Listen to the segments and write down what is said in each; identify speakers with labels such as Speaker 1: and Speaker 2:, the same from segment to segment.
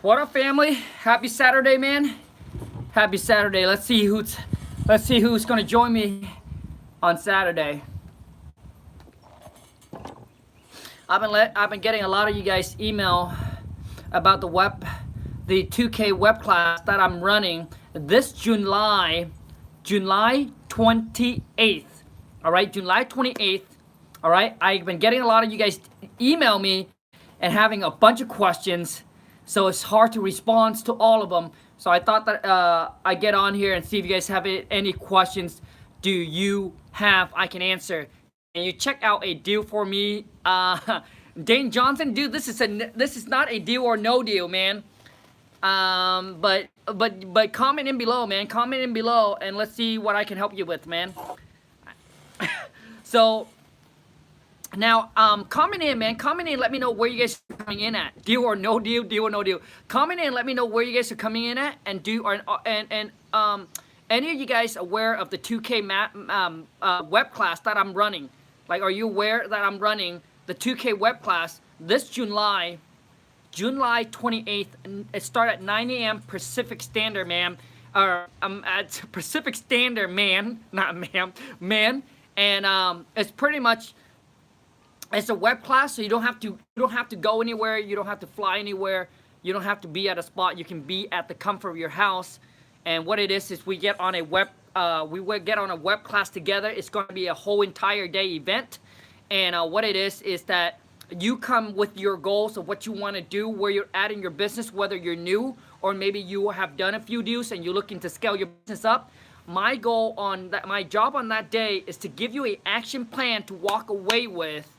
Speaker 1: What up, family? Happy Saturday, man. Happy Saturday. Let's see who's gonna join me on Saturday. I've been getting a lot of you guys email about the 2K web class that I'm running this July 28th. All right, July 28th. All right, I've been getting a lot of you guys email me and having a bunch of questions, so it's hard to respond to all of them. So I thought that I get on here and see if you guys have any questions. Do you have? I can answer. And you check out a deal for me, Dane Johnson, dude. This is not a deal or no deal, man. But comment in below, man. Comment in below, and let's see what I can help you with, man. So now, comment in, man. Comment in. Let me know where you guys are coming in at. Deal or no deal. Deal or no deal. Comment in. Let me know where you guys are coming in at, and any of you guys aware of the 2K web class that I'm running? Like, are you aware that I'm running the 2K web class this July 28th? It starts at 9 a.m. Pacific Standard, man. At Pacific Standard, man, not ma'am, man. And it's pretty much, it's a web class, so you don't have to go anywhere. You don't have to fly anywhere. You don't have to be at a spot. You can be at the comfort of your house. And what it is we get on a web class together. It's going to be a whole entire day event. And what it is that you come with your goals of what you want to do, where you're at in your business, whether you're new or maybe you have done a few deals and you're looking to scale your business up. My job on that day is to give you an action plan to walk away with.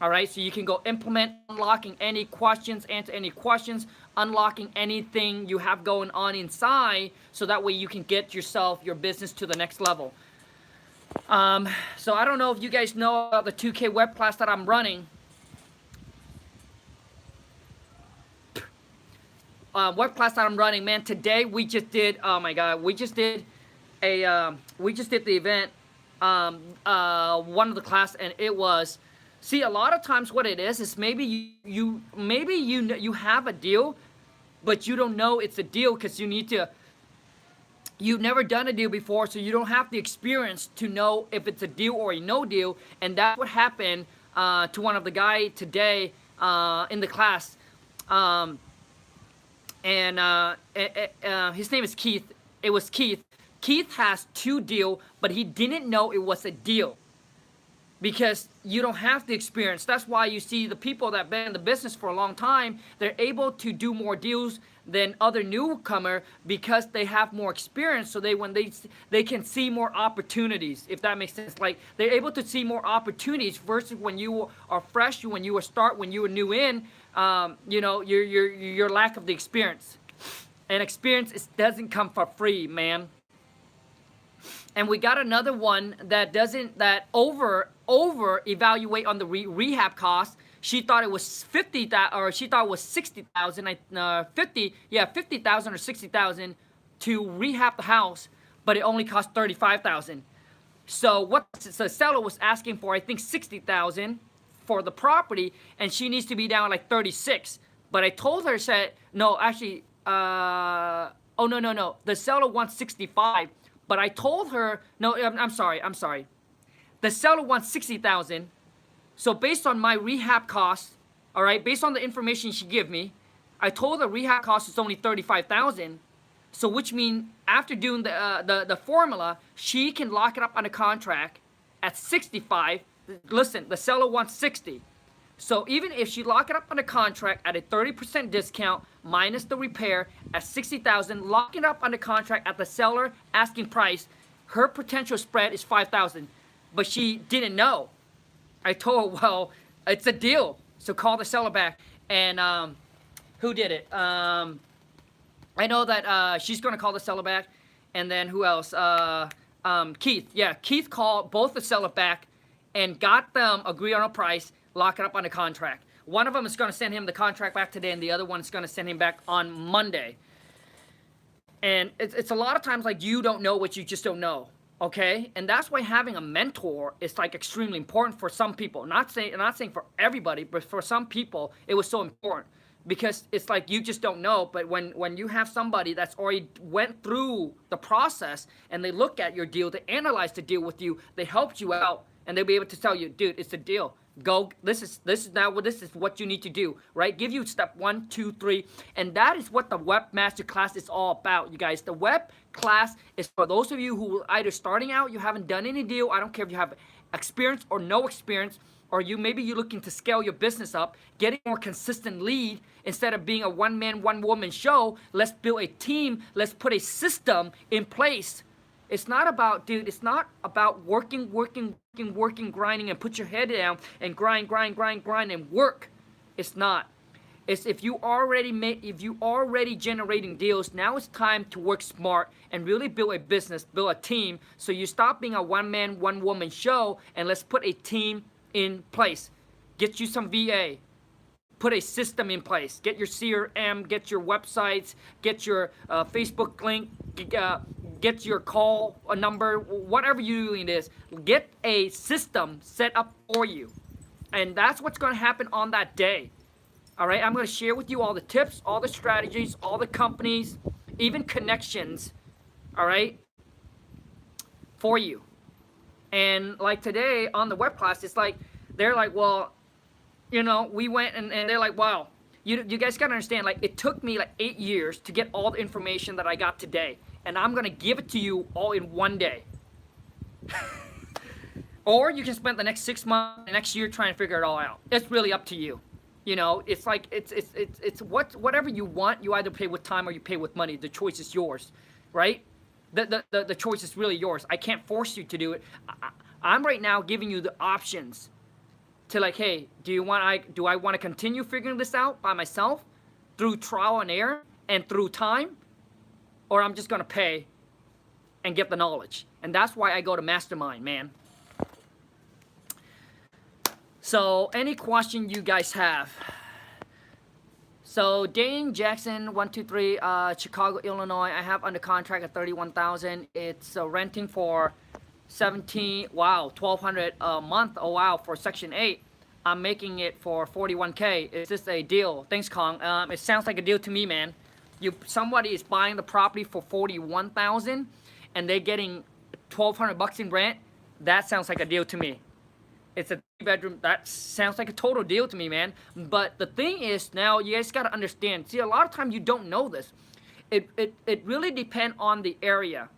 Speaker 1: All right, so you can go implement, unlocking any questions, answer any questions, unlocking anything you have going on inside, so that way you can get your business to the next level. So I don't know if you guys know about the 2K web class that I'm running. Web class that I'm running, man. Today we just did. Oh my God, we just did the event. One of the class, and it was. See, a lot of times what it is maybe you have a deal, but you don't know it's a deal because you've never done a deal before, so you don't have the experience to know if it's a deal or a no deal. And that's what happened to one of the guy today in the class. His name is Keith. It was Keith. Keith has 2 deals, but he didn't know it was a deal. Because you don't have the experience. That's why you see the people that have been in the business for a long time, they're able to do more deals than other newcomer because they have more experience. So they can see more opportunities, if that makes sense. Like, they're able to see more opportunities versus when you are fresh, when you were new in, your lack of the experience. And experience doesn't come for free, man. And we got another one that over evaluate on the rehab cost. She thought it was 50,000, or she thought it was 60,000. 50,000 or 60,000 to rehab the house, but it only cost 35,000. So what the seller was asking for, I think 60,000 for the property, and she needs to be down like 36. But I told her, said no, actually, no. The seller wants 65. But I told her, no, I'm sorry. The seller wants 60,000. So based on my rehab costs, all right, based on the information she gave me, I told her rehab cost is only 35,000. So which means after doing the formula, she can lock it up on a contract at 65. Listen, the seller wants 60. So even if she lock it up on a contract at a 30% discount minus the repair at 60,000, lock it up on the contract at the seller asking price, her potential spread is 5,000. But she didn't know. I told her, well, it's a deal, so call the seller back. And who did it? I know that she's gonna call the seller back. And then who else? Keith. Yeah, Keith called both the seller back and got them agree on a price. Lock it up on the contract. One of them is going to send him the contract back today, and the other one is going to send him back on Monday. And it's a lot of times like you don't know what you just don't know, okay? And that's why having a mentor is like extremely important for some people. Not saying for everybody, but for some people it was so important. because it's like you just don't know. But when you have somebody that's already went through the process and they look at your deal, they analyze the deal with you, they helped you out, and they'll be able to tell you, dude, it's a deal. Go. This is what you need to do, right? Give you step 1, 2, 3, and that is what the webmaster class is all about, you guys. The web class is for those of you who are either starting out, you haven't done any deal. I don't care if you have experience or no experience, or maybe you're looking to scale your business up, getting more consistent lead instead of being a one-man, one-woman show. Let's build a team. Let's put a system in place. It's not about, dude, it's not about working, grinding, and put your head down and grind and work. It's not. It's if you already generating deals, now it's time to work smart and really build a business, build a team, so you stop being a one-man, one-woman show, and let's put a team in place. Get you some VA. Put a system in place. Get your CRM, get your websites, get your Facebook link, get your call a number, whatever you're doing is. Get a system set up for you. And that's what's going to happen on that day. All right, I'm going to share with you all the tips, all the strategies, all the companies, even connections, all right, for you. And like today on the web class, it's like, they're like, well, you know, we went and they're like, wow, you guys got to understand, like, it took me like 8 years to get all the information that I got today. And I'm going to give it to you all in one day. Or you can spend the next 6 months, the next year trying to figure it all out. It's really up to you. You know, it's like, it's whatever you want. You either pay with time or you pay with money. The choice is yours, right? The choice is really yours. I can't force you to do it. I'm right now giving you the options to, like, hey, do I want to continue figuring this out by myself through trial and error and through time, or I'm just going to pay and get the knowledge. And that's why I go to Mastermind, man. So any question you guys have? So Dane Jackson 123 Chicago, Illinois. I have under contract at 31,000. It's renting for 1,200 a month. Oh wow, for Section 8. I'm making it for 41K. Is this a deal? Thanks, Khang. It sounds like a deal to me, man. Somebody is buying the property for 41,000 and they're getting 1,200 bucks in rent. That sounds like a deal to me. It's a 3-bedroom. That sounds like a total deal to me, man. But the thing is, now you guys got to understand. See, a lot of times you don't know this. It really depends on the area.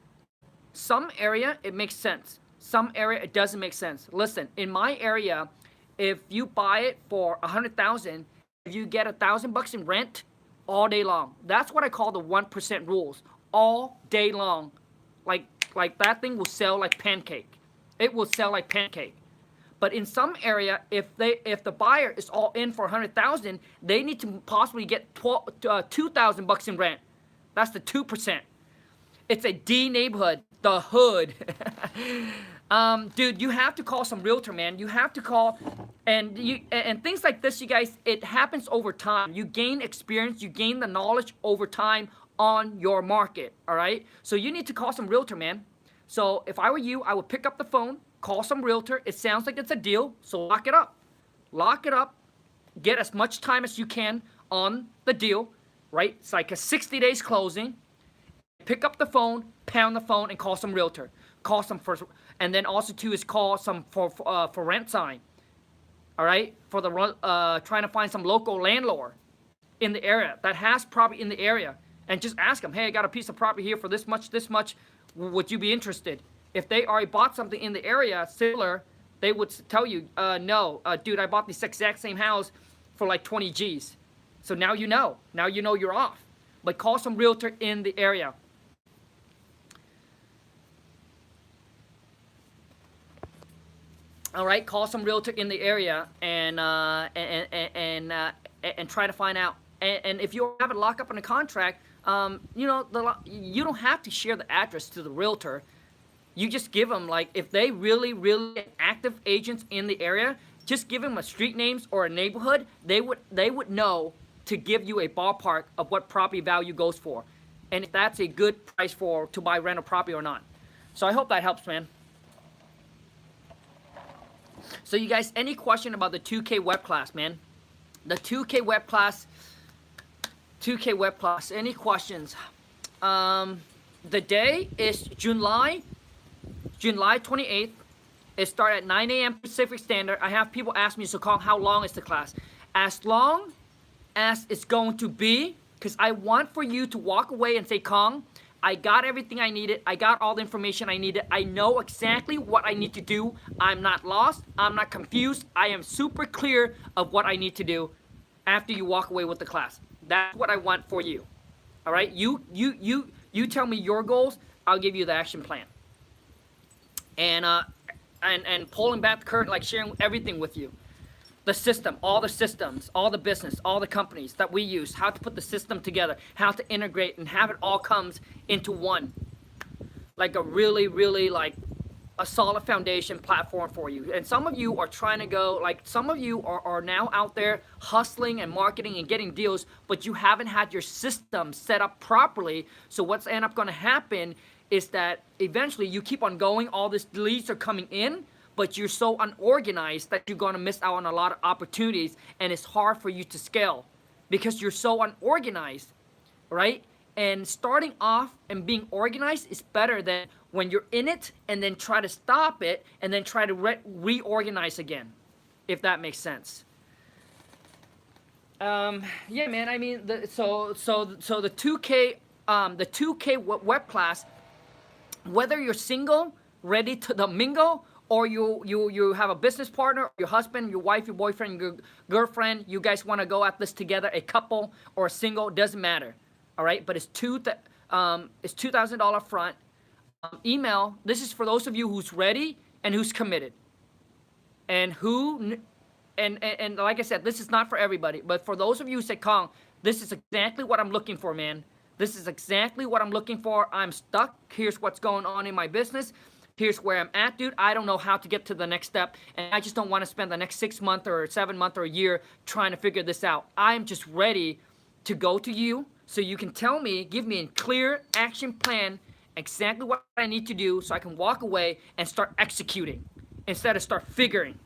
Speaker 1: Some area, it makes sense. Some area, it doesn't make sense. Listen, in my area, if you buy it for 100,000, if you get 1,000 bucks in rent all day long. That's what I call the 1% rules. All day long. Like that thing will sell like pancake. It will sell like pancake. But in some area, if the buyer is all in for 100,000, they need to possibly get 2,000 bucks in rent. That's the 2%. It's a D neighborhood, the hood. Dude, you have to call some realtor, man. You have to call, and things like this, you guys. It happens over time. You gain experience, you gain the knowledge over time on your market. All right. So you need to call some realtor, man. So if I were you, I would pick up the phone. Call some realtor. It sounds like it's a deal, so lock it up. Lock it up. Get as much time as you can on the deal, right? It's like a 60 days closing. Pick up the phone, pound the phone, and call some realtor. Call some first, and then also too is call some for rent sign. All right, for the trying to find some local landlord in the area that has property in the area, and just ask them, hey, I got a piece of property here for this much. Would you be interested? If they already bought something in the area similar, they would tell you, no, dude, I bought this exact same house for like 20 G's. So now you know. Now you know you're off. But call some realtor in the area. All right, call some realtor in the area and try to find out. And if you have it locked up in a contract, you know, you don't have to share the address to the realtor. You just give them, like, if they really active agents in the area, just give them a street names or a neighborhood. They would know to give you a ballpark of what property value goes for, and if that's a good price to buy rental property or not. So I hope that helps, man. So you guys, any question about the 2K web class, man? The 2K web class, 2K Web Plus. Any questions? The day is July 28th. It starts at 9 a.m. Pacific Standard. I have people ask me, so Khang, how long is the class? As long as it's going to be, because I want for you to walk away and say, Khang, I got everything I needed. I got all the information I needed. I know exactly what I need to do. I'm not lost. I'm not confused. I am super clear of what I need to do after you walk away with the class. That's what I want for you. All right? You tell me your goals. I'll give you the action plan. And pulling back the curtain, like sharing everything with you. The system, all the systems, all the business, all the companies that we use, how to put the system together, how to integrate and have it all comes into one. Like a really, really like a solid foundation platform for you. And some of you are trying to go, like some of you are now out there hustling and marketing and getting deals, but you haven't had your system set up properly. So what's end up gonna happen is that eventually you keep on going, all these leads are coming in, but you're so unorganized that you're gonna miss out on a lot of opportunities, and it's hard for you to scale because you're so unorganized, right? And starting off and being organized is better than when you're in it and then try to stop it and then try to reorganize again, if that makes sense. Yeah, man. I mean, so the 2K web class, whether you're single, ready to mingle, or you have a business partner, your husband, your wife, your boyfriend, your girlfriend, you guys want to go at this together, a couple or a single, doesn't matter. All right, but it's $2,000 front. Email. This is for those of you who's ready and who's committed, and and like I said, this is not for everybody, but for those of you who say, Khang, this is exactly what I'm looking for, man. This is exactly what I'm looking for. I'm stuck. Here's what's going on in my business. Here's where I'm at, dude. I don't know how to get to the next step, and I just don't want to spend the next 6 months or 7 months or a year trying to figure this out. I'm just ready to go to you so you can tell me, give me a clear action plan, exactly what I need to do so I can walk away and start executing instead of start figuring.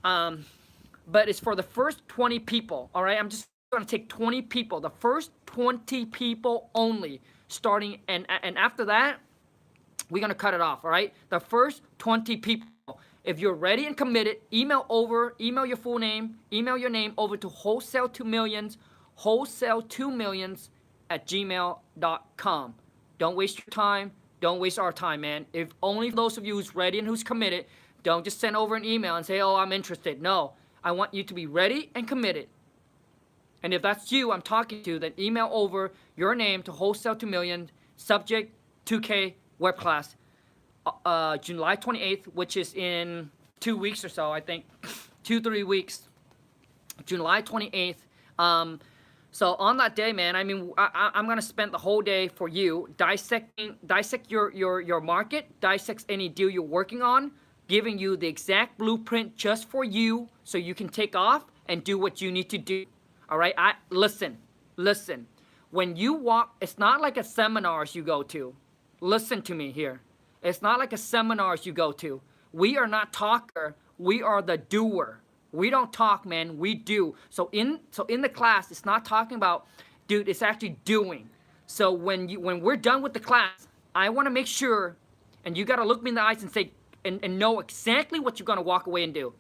Speaker 1: But it's for the first 20 people, all right? I'm just going to take 20 people, the first 20 people only, starting, and after that, we're going to cut it off, all right? The first 20 people. If you're ready and committed, email your full name, email your name over to wholesale2millions, wholesale2millions@gmail.com. Don't waste your time. Don't waste our time, man. If only those of you who's ready and who's committed, don't just send over an email and say, oh, I'm interested. No, I want you to be ready and committed. And if that's you I'm talking to, then email over your name to wholesale2millions, subject 2K web class, July 28th, which is in 2 weeks or so, I think, 2-3 weeks, July 28th. So on that day, man, I mean, I'm gonna spend the whole day for you dissect your market, dissect any deal you're working on, giving you the exact blueprint just for you, so you can take off and do what you need to do. All right, listen. When you walk, it's not like a seminars you go to. Listen to me here. It's not like a seminars you go to. We are not talker. We are the doer. We don't talk, man. We do. So in the class, it's not talking about, dude. It's actually doing. So when we're done with the class, I want to make sure, and you got to look me in the eyes and say, and know exactly what you're gonna walk away and do.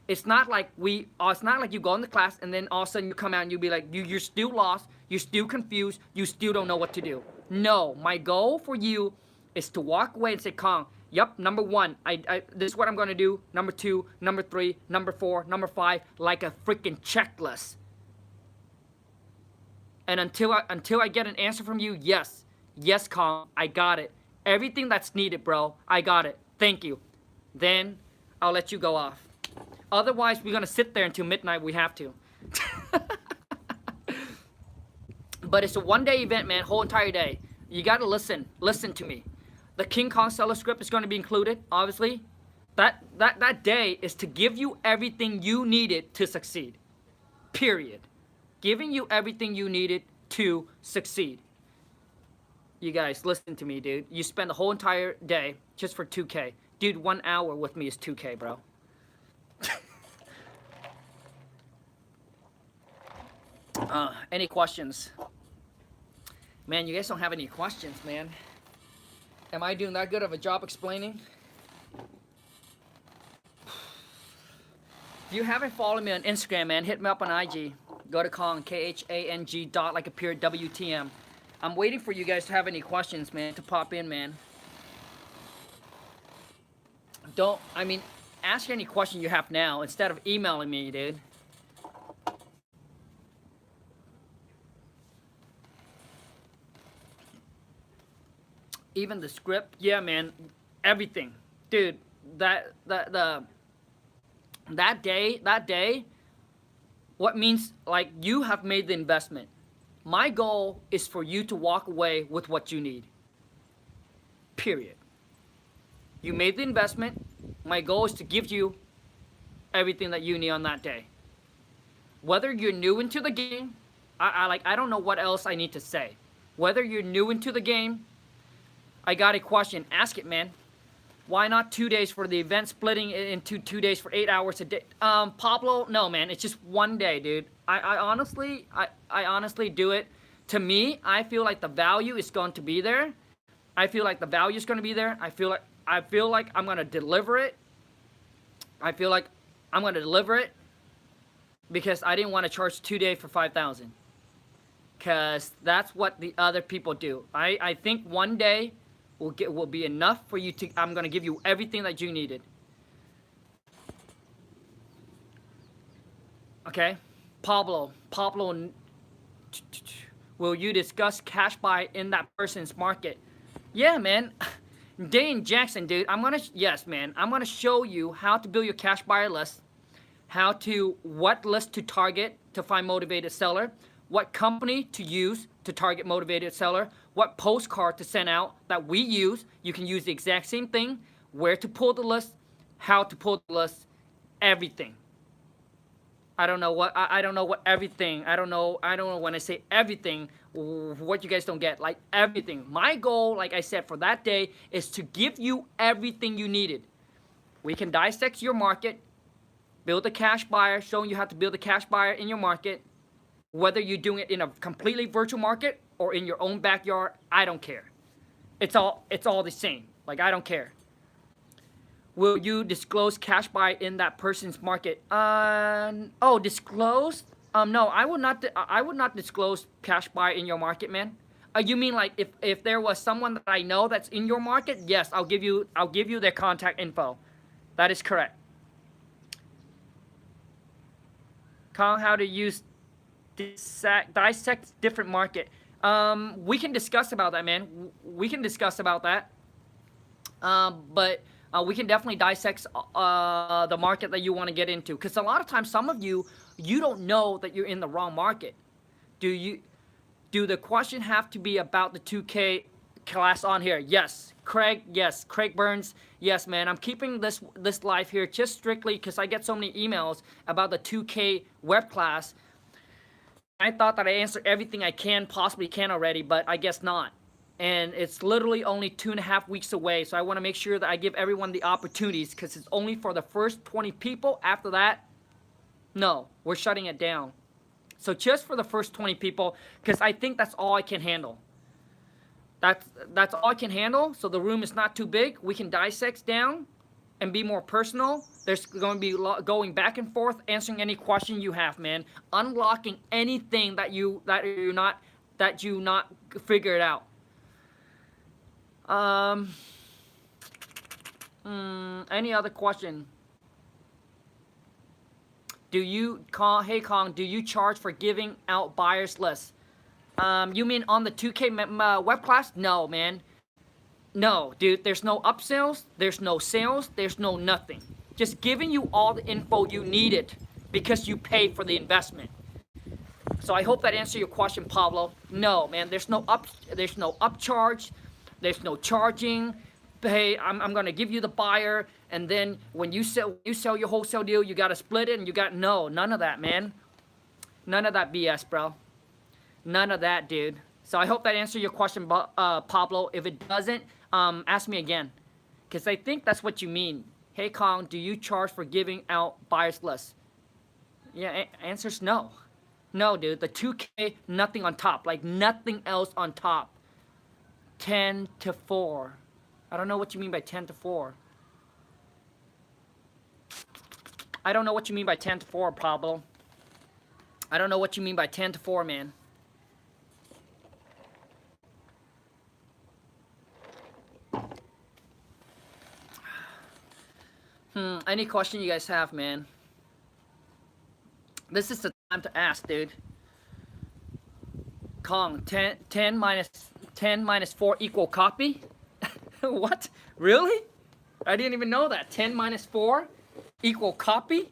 Speaker 1: It's not like it's not like you go in the class and then all of a sudden you come out and you be like, you're still lost, you're still confused, you still don't know what to do. No, my goal for you is to walk away and say, Khang, yep, number one, this is what I'm gonna do. Number two, number three, number four, number five, like a freaking checklist. And until I get an answer from you, yes, Khang, I got it. Everything that's needed, bro, I got it. Thank you. Then I'll let you go off. Otherwise, we're gonna sit there until midnight. We have to. But it's a one-day event, man. Whole entire day. You gotta listen. Listen to me. The King Kong seller script is gonna be included. Obviously, that day is to give you everything you needed to succeed. Period. Giving you everything you needed to succeed. You guys, listen to me, dude. You spend the whole entire day just for 2K. Dude, 1 hour with me is 2K, bro. Any questions? Man, you guys don't have any questions, man. Am I doing that good of a job explaining? If you haven't followed me on Instagram, man, hit me up on IG. Go to Khang, Khang, dot like a period, WTM. I'm waiting for you guys to have any questions, man, to pop in, man. Ask any question you have now instead of emailing me, dude. Even the script, yeah, man, everything, dude. That day, what means, like, you have made the investment. My goal is for you to walk away with what you need. Period. You made the investment. My goal is to give you everything that you need on that day. Whether you're new into the game, I don't know what else I need to say. Whether you're new into the game, I got a question. Ask it, man. Why not 2 days for the event, splitting it into 2 days for 8 hours a day? Pablo, no, man. It's just one day, dude. I honestly do it. To me, I feel like the value is going to be there. I feel like the value is going to be there. I feel like I'm going to deliver it. I feel like I'm going to deliver it because I didn't want to charge 2 days for $5,000. Because that's what the other people do. I think 1 day will be enough for you to, I'm going to give you everything that you needed. Okay? Pablo, will you discuss cash buy in that person's market? Yeah, man. Dane Jackson, dude, yes, man. I'm going to show you how to build your cash buyer list, what list to target to find motivated seller, what company to use to target motivated seller, what postcard to send out that we use. You can use the exact same thing, where to pull the list, how to pull the list, everything. I don't know what everything. I don't know when I say everything, what you guys don't get, like everything. My goal, like I said, for that day is to give you everything you needed. We can dissect your market, build a cash buyer, showing you how to build a cash buyer in your market. Whether you're doing it in a completely virtual market or in your own backyard, I don't care. It's all the same. Like, I don't care. Will you disclose cash buy in that person's market? Disclose? No, I would not disclose cash buy in your market, man. You mean like if there was someone that I know that's in your market? Yes, I'll give you their contact info. That is correct. Khang, how to use dissect different market. We can discuss about that, man. We can discuss about that. But we can definitely dissect the market that you want to get into, because a lot of times some of you don't know that you're in the wrong market. Do the question have to be about the 2K class on here? Yes. Craig, yes. Craig Burns, yes, man. I'm keeping this live here just strictly because I get so many emails about the 2K web class. I thought that I answered everything I possibly can already, but I guess not. And it's literally only 2.5 weeks away, so I want to make sure that I give everyone the opportunities, because it's only for the first 20 people. After that, no, we're shutting it down. So just for the first 20 people, because I think that's all I can handle. That's all I can handle, so the room is not too big. We can dissect down and be more personal. There's going to be going back and forth, answering any question you have, man. Unlocking anything that you not figured out. Any other question? Hey Khang, do you charge for giving out buyers lists? You mean on the 2K web class? No, man. No, dude, there's no upsells, there's no sales, there's no nothing. Just giving you all the info you needed because you paid for the investment. So I hope that answered your question, Pablo. No, man, there's no upcharge, there's no charging. Hey, I'm gonna give you the buyer, and then when you sell your wholesale deal, you gotta split it, and none of that, man. None of that BS, bro. None of that, dude. So I hope that answered your question, Pablo. If it doesn't, ask me again, because I think that's what you mean. Hey, Khang, do you charge for giving out buyers lists? Yeah, answer's no. No, dude, the 2K, nothing on top, like nothing else on top. 10 to 4. I don't know what you mean by 10 to 4. I don't know what you mean by 10 to 4, Pablo. I don't know what you mean by 10 to 4, man. Any question you guys have, man? This is the time to ask, dude. Khang, 10 minus 4 equal copy? What? Really? I didn't even know that. 10 minus 4 equal copy?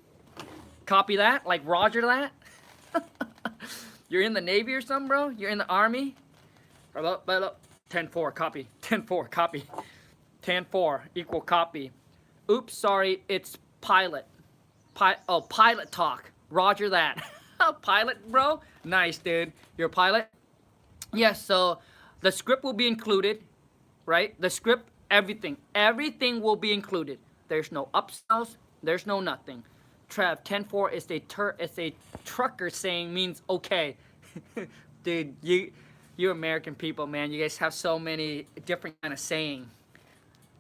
Speaker 1: Copy that? Like Roger that? You're in the Navy or something, bro? You're in the Army? 10-4, copy. 10-4, copy. 10-4 equal copy. Oops, sorry, it's pilot. Pilot talk. Roger that. Pilot, bro? Nice, dude. You're a pilot? Yes, so the script will be included, right? The script, everything. Everything will be included. There's no upsells. There's no nothing. Trev, 10-4 is a trucker saying means okay. Dude, you American people, man. You guys have so many different kind of saying.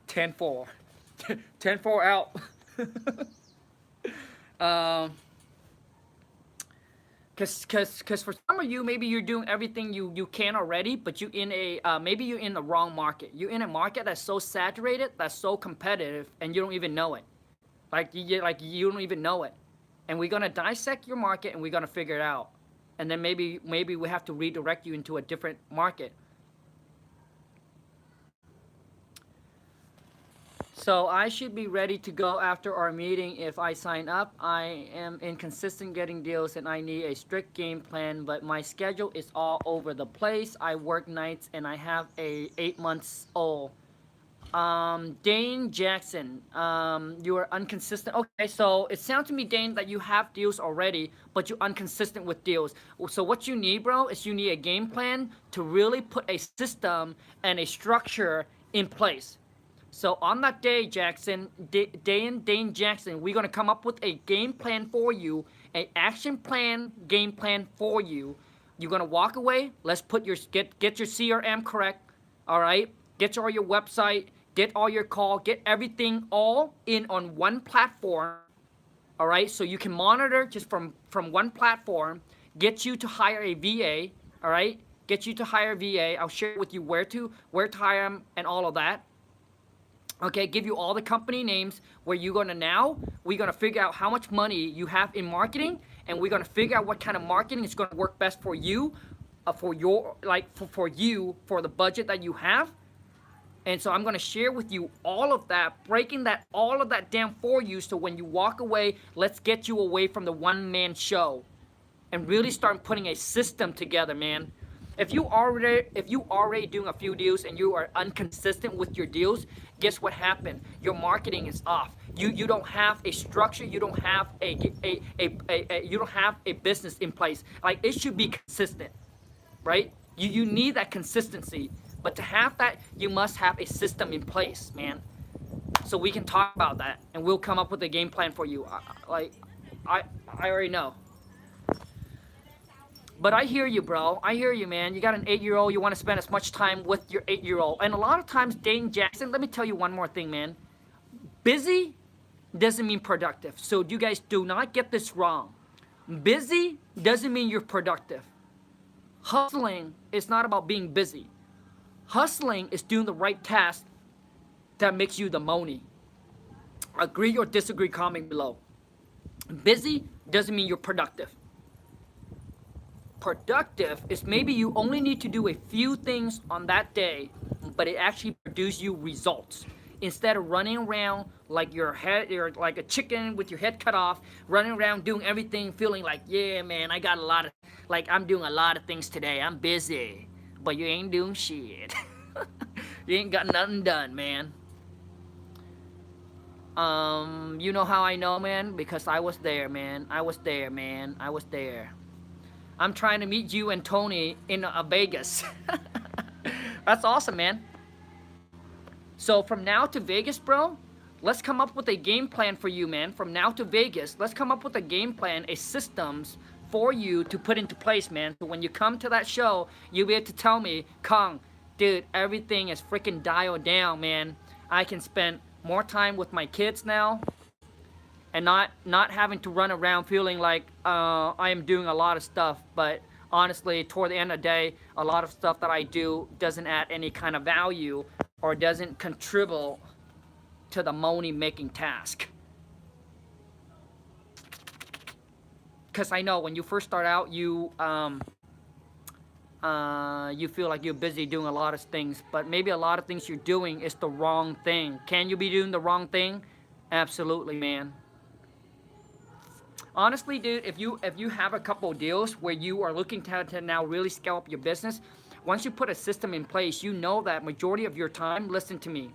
Speaker 1: 10-4. 10-4 out. Cause for some of you, maybe you're doing everything you can already, but you in a maybe you're in the wrong market. You're in a market that's so saturated, that's so competitive, and you don't even know it. Like you don't even know it. And we're gonna dissect your market, and we're gonna figure it out. And then maybe we have to redirect you into a different market. So I should be ready to go after our meeting if I sign up. I am inconsistent getting deals and I need a strict game plan, but my schedule is all over the place. I work nights and I have a 8-month-old. Dane Jackson, you are inconsistent. Okay, so it sounds to me, Dane, that you have deals already, but you're inconsistent with deals. So what you need, bro, is you need a game plan to really put a system and a structure in place. So on that day, Jackson, Dane Jackson, we're gonna come up with a game plan for you, an action plan, game plan for you. You're gonna walk away. Let's put your get your CRM correct. All right, get all your website, get all your call, get everything all in on one platform. All right, so you can monitor just from one platform. Get you to hire a VA. All right, get you to hire a VA. I'll share with you where to hire them and all of that. Okay, give you all the company names where we're gonna figure out how much money you have in marketing, and we're gonna figure out what kind of marketing is gonna work best for you, for for the budget that you have. And so I'm gonna share with you all of that, breaking all of that down for you, so when you walk away, let's get you away from the one-man show and really start putting a system together, man. If you already doing a few deals and you are inconsistent with your deals, guess what happened? Your marketing is off. You don't have a structure. You don't have you don't have a business in place. Like, it should be consistent, right? You need that consistency, but to have that, you must have a system in place, man. So we can talk about that, and we'll come up with a game plan for you. I already know. But I hear you, bro. I hear you, man. You got an 8-year-old. You want to spend as much time with your 8-year-old. And a lot of times, Dane Jackson, let me tell you one more thing, man. Busy doesn't mean productive. So you guys do not get this wrong. Busy doesn't mean you're productive. Hustling is not about being busy. Hustling is doing the right task that makes you the money. Agree or disagree, comment below. Busy doesn't mean you're productive. Productive is maybe you only need to do a few things on that day, but it actually produces you results. Instead of running around like you're like a chicken with your head cut off, running around doing everything, feeling like, yeah, man, I got I'm doing a lot of things today. I'm busy, but you ain't doing shit. You ain't got nothing done, man. You know how I know, man? Because I was there, man. I was there, man. I was there. I'm trying to meet you and Tony in Vegas. That's awesome, man. So from now to Vegas, bro, let's come up with a game plan for you, man. From now to Vegas, let's come up with a game plan, a systems for you to put into place, man. So when you come to that show, you'll be able to tell me, Khang, dude, everything is freaking dialed down, man. I can spend more time with my kids now, and not having to run around feeling like I am doing a lot of stuff. But honestly, toward the end of the day, a lot of stuff that I do doesn't add any kind of value or doesn't contribute to the money-making task. Because I know when you first start out, you feel like you're busy doing a lot of things, but maybe a lot of things you're doing is the wrong thing. Can you be doing the wrong thing? Absolutely, man. Honestly, dude, if you have a couple of deals where you are looking to now really scale up your business, once you put a system in place, you know that majority of your time, listen to me,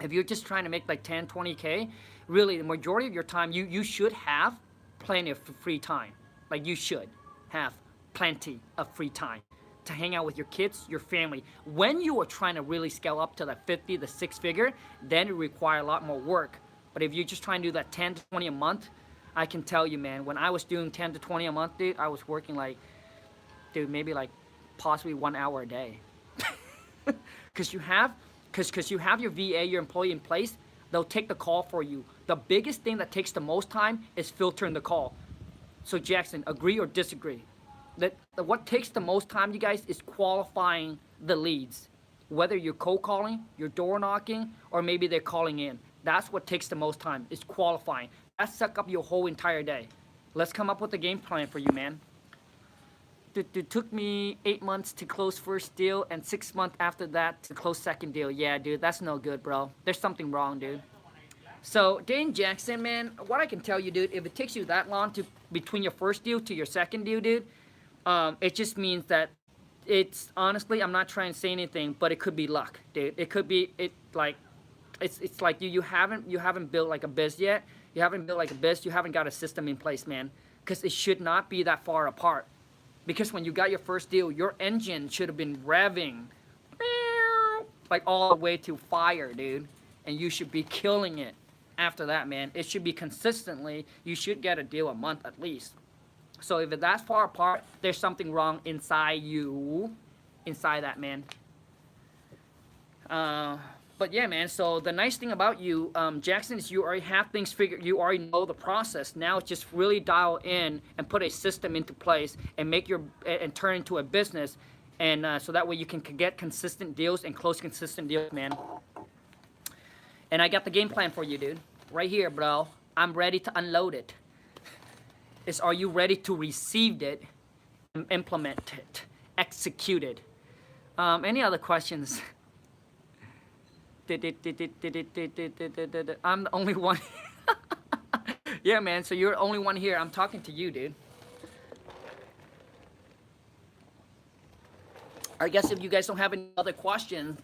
Speaker 1: if you're just trying to make like 10, 20K, really the majority of your time, you should have plenty of free time. Like you should have plenty of free time to hang out with your kids, your family. When you are trying to really scale up to that 50, the 6-figure, then it requires a lot more work. But if you're just trying to do that 10 to 20 a month, I can tell you, man, when I was doing 10 to 20 a month, dude, I was working like, dude, maybe like possibly 1 hour a day. Because you have your VA, your employee in place, they'll take the call for you. The biggest thing that takes the most time is filtering the call. So Jackson, agree or disagree? That what takes the most time, you guys, is qualifying the leads. Whether you're cold calling, you're door knocking, or maybe they're calling in. That's what takes the most time, is qualifying. That suck up your whole entire day. Let's come up with a game plan for you, man. It took me 8 months to close first deal and 6 months after that to close second deal. Yeah, dude, that's no good, bro. There's something wrong, dude. So, Dane Jackson, man, what I can tell you, dude, if it takes you that long to between your first deal to your second deal, dude, it just means that it's, honestly, I'm not trying to say anything, but it could be luck, dude. It could be, it's like you haven't built like a biz yet. You haven't built like a biz. You haven't got a system in place, man. Because it should not be that far apart. Because when you got your first deal, your engine should have been revving like all the way to fire, dude. And you should be killing it after that, man. It should be consistently, you should get a deal a month at least. So if it's that far apart, there's something wrong inside you, inside that, man. But yeah, man, so the nice thing about you, Jackson, is you already have things figured. You already know the process. Now it's just really dial in and put a system into place and and turn into a business. And so that way you can get consistent deals and close consistent deals, man. And I got the game plan for you, dude. Right here, bro. I'm ready to unload it. Are you ready to receive it, implement it, execute it? Any other questions? I'm the only one. Yeah, man, so you're the only one here. I'm talking to you, dude. I guess if you guys don't have any other questions,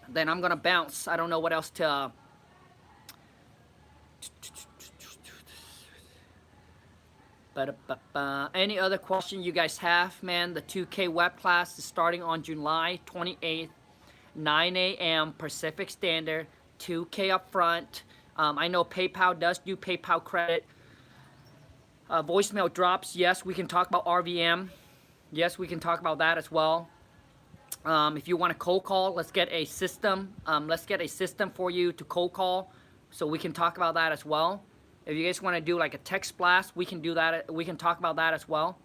Speaker 1: then I'm gonna bounce. I don't know what else to... Any other question you guys have, man? The 2K web class is starting on July 28th. 9 a.m. Pacific Standard, 2K up front. I know PayPal does do PayPal credit. Voicemail drops, yes, we can talk about RVM. Yes, we can talk about that as well. If you want to cold call, let's get a system. Let's get a system for you to cold call, so we can talk about that as well. If you guys want to do like a text blast, we can do that. We can talk about that as well.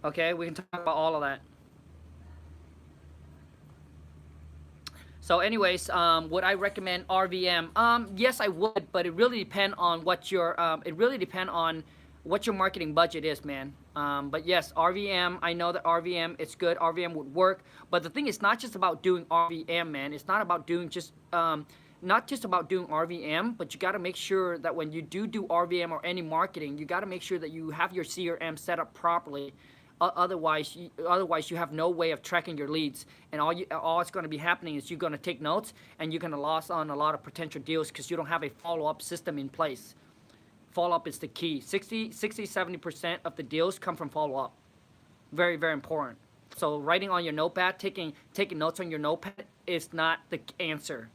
Speaker 1: Okay, we can talk about all of that. So anyways, would I recommend RVM? Yes, I would, but it really depends on what your marketing budget is, man. But yes, RVM, I know that RVM, it's good. RVM would work. But the thing is not just about doing RVM, man. It's not about doing not just about doing RVM, but you got to make sure that when you do RVM or any marketing, you got to make sure that you have your CRM set up properly. Otherwise you have no way of tracking your leads, and all it's going to be happening is you're going to take notes and you're going to lose on a lot of potential deals because you don't have a follow-up system in place. Follow-up is the key. 60-70% of the deals come from follow-up. Very, very important. So writing on your notepad, taking notes on your notepad is not the answer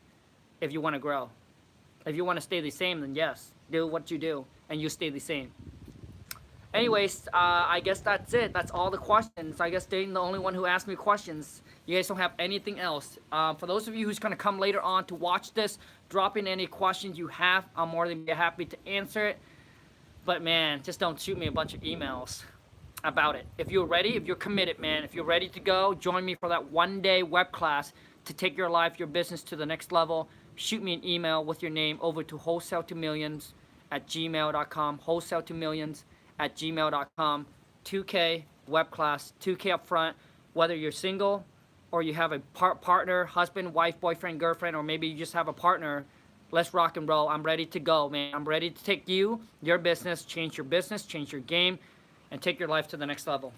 Speaker 1: if you want to grow. If you want to stay the same, then yes, do what you do and you stay the same. Anyways, I guess that's it. That's all the questions. I guess Dayton, the only one who asked me questions. You guys don't have anything else. For those of you who's gonna come later on to watch this, drop in any questions you have. I'm more than happy to answer it. But man, just don't shoot me a bunch of emails about it. If you're ready, if you're committed, man, if you're ready to go, join me for that one-day web class to take your life, your business to the next level. Shoot me an email with your name over to wholesale2millions@gmail.com. Wholesale2millions@gmail.com. 2K web class, 2K up front. Whether you're single or you have a partner, husband, wife, boyfriend, girlfriend, or maybe you just have a partner, let's rock and roll. I'm ready to go, man. I'm ready to take you, your business, change your game, and take your life to the next level.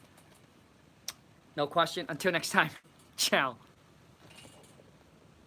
Speaker 1: No question. Until next time. Ciao.